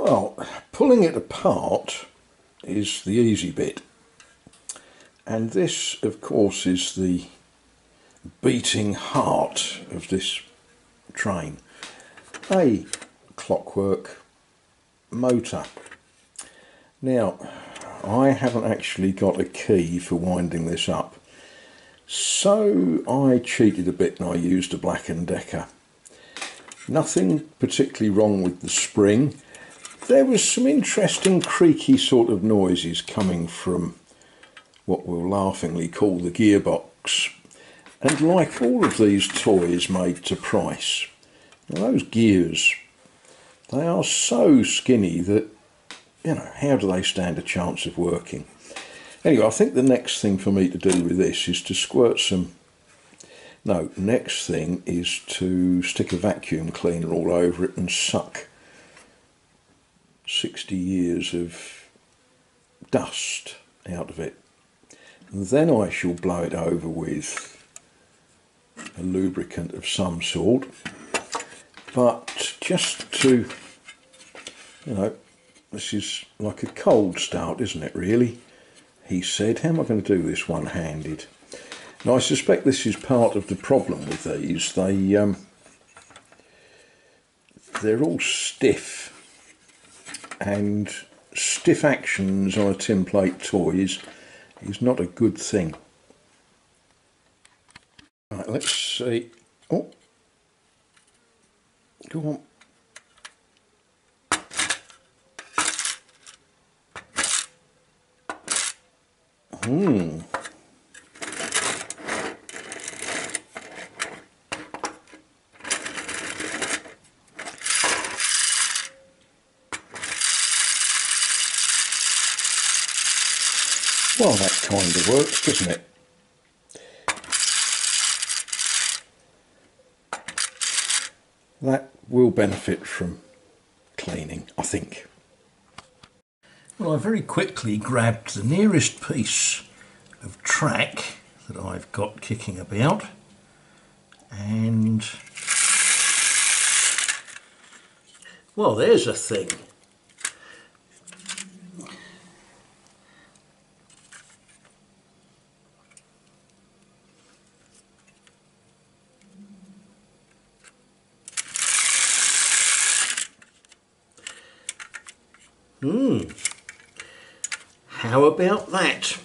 Well, pulling it apart is the easy bit, and this of course is the beating heart of this train, a clockwork motor. Now, I haven't actually got a key for winding this up, so I cheated a bit and I used a Black & Decker. Nothing particularly wrong with the spring. There was some interesting creaky sort of noises coming from what we'll laughingly call the gearbox. And like all of these toys made to price, those gears, they are so skinny that, you know, how do they stand a chance of working? Anyway, I think the next thing for me to do with this is to squirt some... No, next thing is to stick a vacuum cleaner all over it and suck 60 years of dust out of it. And then I shall blow it over with a lubricant of some sort. But just to, you know, this is like a cold start, isn't it, really? He said, how am I going to do this one-handed? Now, I suspect this is part of the problem with these. They're all stiff, and stiff actions on a tin plate toy is not a good thing. Right, let's see. Oh, go on. Well, that kind of works, doesn't it? That will benefit from cleaning, I think. Well, I very quickly grabbed the nearest piece of track that I've got kicking about, and well, there's a thing. How about that?